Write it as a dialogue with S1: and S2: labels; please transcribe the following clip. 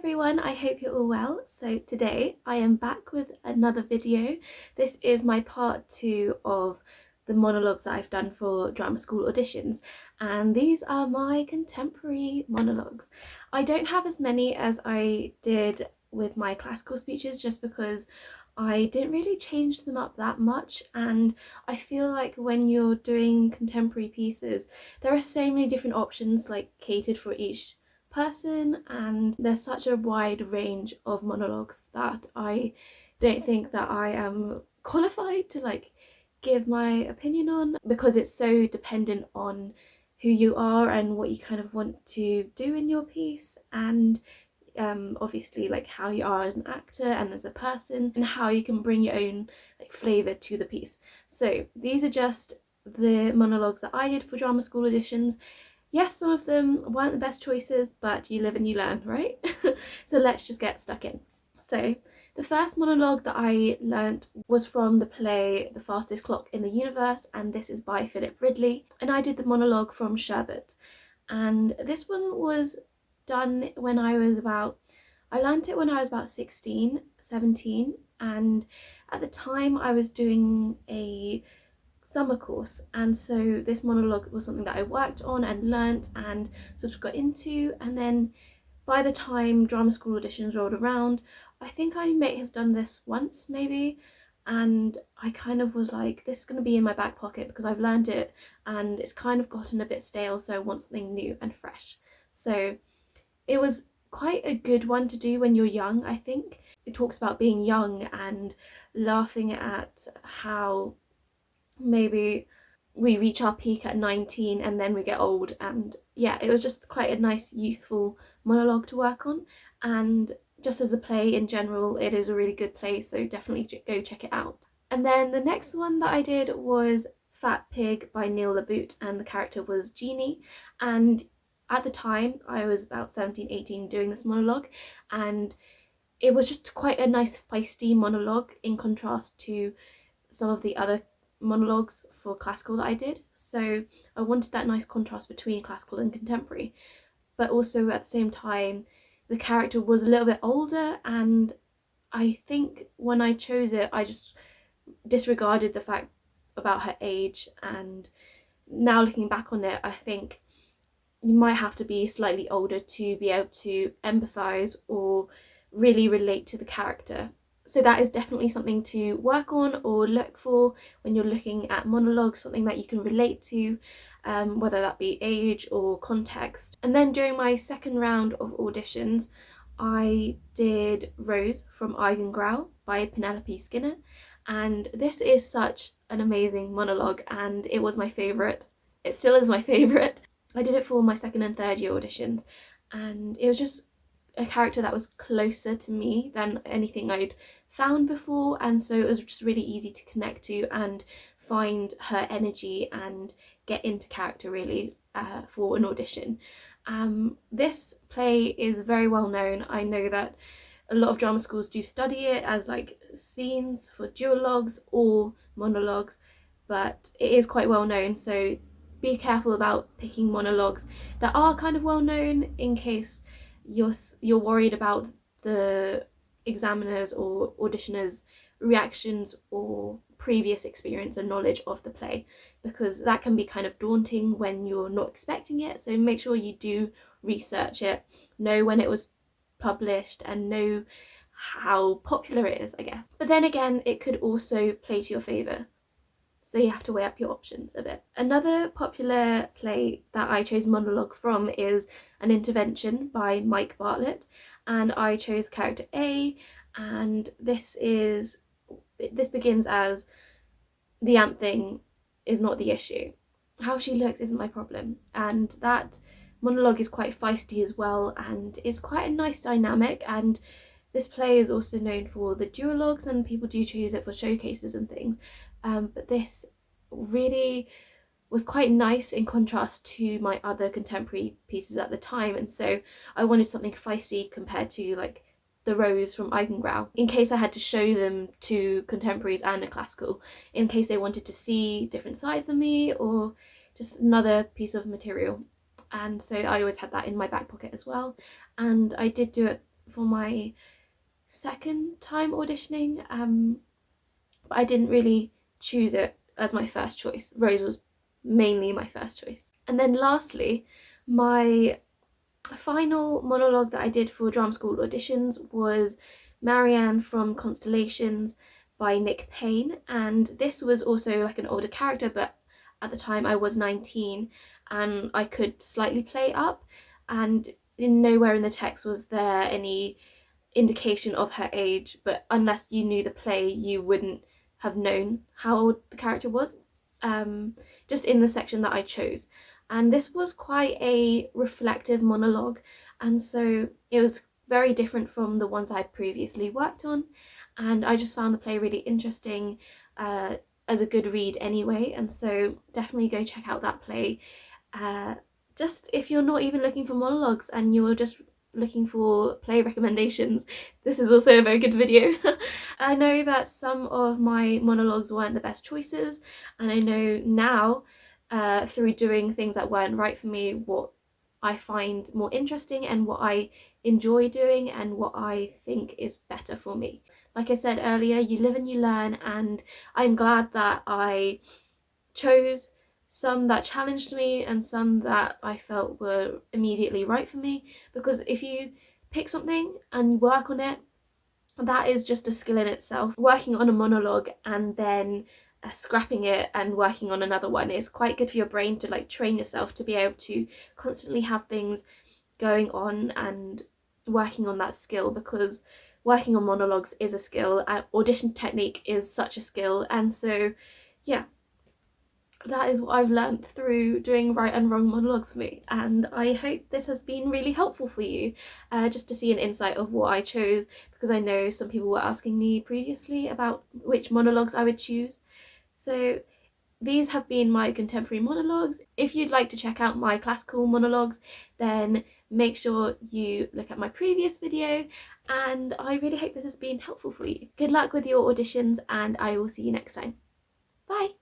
S1: everyone, I hope you're all well. So today I am back with another video. This is my part 2 of the monologues that I've done for drama school auditions, and these are my contemporary monologues. I don't have as many as I did with my classical speeches just because I didn't really change them up that much, and I feel like when you're doing contemporary pieces there are so many different options like catered for each person, and there's such a wide range of monologues that I don't think that I am qualified to give my opinion on, because it's so dependent on who you are and what you kind of want to do in your piece, and obviously like how you are as an actor and as a person, and how you can bring your own flavor to the piece. So these are just the monologues that I did for drama school auditions. Yes, some of them weren't the best choices, but you live and you learn, right? So let's just get stuck in. So the first monologue that I learnt was from the play The Fastest Clock in the Universe, and this is by Philip Ridley, and I did the monologue from Sherbet. And this one was done when I learnt it when I was about 16, 17, and at the time I was doing a summer course, and so this monologue was something that I worked on and learnt and sort of got into. And then by the time drama school auditions rolled around, I think I may have done this once maybe, and I kind of was like, this is going to be in my back pocket because I've learned it and it's kind of gotten a bit stale, so I want something new and fresh. So it was quite a good one to do when you're young. I think it talks about being young and laughing at how maybe we reach our peak at 19 and then we get old, and yeah, it was just quite a nice youthful monologue to work on. And just as a play in general, it is a really good play, so definitely go check it out. And then the next one that I did was Fat Pig by Neil LaBute, and the character was Jeannie. And at the time I was about 17, 18 doing this monologue, and it was just quite a nice feisty monologue in contrast to some of the other monologues for classical that I did. So I wanted that nice contrast between classical and contemporary, but also at the same time the character was a little bit older, and I think when I chose it I just disregarded the fact about her age. And now looking back on it, I think you might have to be slightly older to be able to empathize or really relate to the character. So that is definitely something to work on or look for when you're looking at monologues, something that you can relate to, whether that be age or context. And then during my second round of auditions, I did Rose from Eigengrau by Penelope Skinner, and this is such an amazing monologue and it was my favourite. It still is my favourite. I did it for my second and third year auditions, and it was just a character that was closer to me than anything I'd found before, and so it was just really easy to connect to and find her energy and get into character really for an audition. This play is very well known. I know that a lot of drama schools do study it as like scenes for duologues or monologues, but it is quite well known, so be careful about picking monologues that are kind of well known in case you're worried about the examiners or auditioners' reactions or previous experience and knowledge of the play, because that can be kind of daunting when you're not expecting it. So make sure you do research it, know when it was published, and know how popular it is, I guess. But then again, it could also play to your favour, so you have to weigh up your options a bit. Another popular play that I chose monologue from is An Intervention by Mike Bartlett, and I chose character A, and this begins as, the ant thing is not the issue, how she looks isn't my problem. And that monologue is quite feisty as well, and it's quite a nice dynamic. And this play is also known for the duologues, and people do choose it for showcases and things, but this really was quite nice in contrast to my other contemporary pieces at the time, and so I wanted something feisty compared to like the Rose from Eigengrau, in case I had to show them to contemporaries and a classical, in case they wanted to see different sides of me or just another piece of material. And so I always had that in my back pocket as well, and I did do it for my second time auditioning, but I didn't really choose it as my first choice. Rose was mainly my first choice. And then lastly, my final monologue that I did for drama school auditions was Marianne from Constellations by Nick Payne, and this was also like an older character, but at the time I was 19 and I could slightly play up, and nowhere in the text was there any indication of her age, but unless you knew the play you wouldn't have known how old the character was, just in the section that I chose. And this was quite a reflective monologue, and so it was very different from the ones I previously worked on, and I just found the play really interesting, as a good read anyway, and so definitely go check out that play. Just if you're not even looking for monologues and you're just looking for play recommendations, this is also a very good video. I know that some of my monologues weren't the best choices, and I know now, through doing things that weren't right for me, what I find more interesting and what I enjoy doing and what I think is better for me. Like I said earlier, you live and you learn, and I'm glad that I chose some that challenged me and some that I felt were immediately right for me, because if you pick something and work on it, that is just a skill in itself. Working on a monologue and then scrapping it and working on another one is quite good for your brain to like train yourself to be able to constantly have things going on and working on that skill, because working on monologues is a skill, audition technique is such a skill, and so yeah, that is what I've learned through doing right and wrong monologues for me, and I hope this has been really helpful for you, just to see an insight of what I chose, because I know some people were asking me previously about which monologues I would choose. So these have been my contemporary monologues. If you'd like to check out my classical monologues, then make sure you look at my previous video, and I really hope this has been helpful for you. Good luck with your auditions, and I will see you next time. Bye!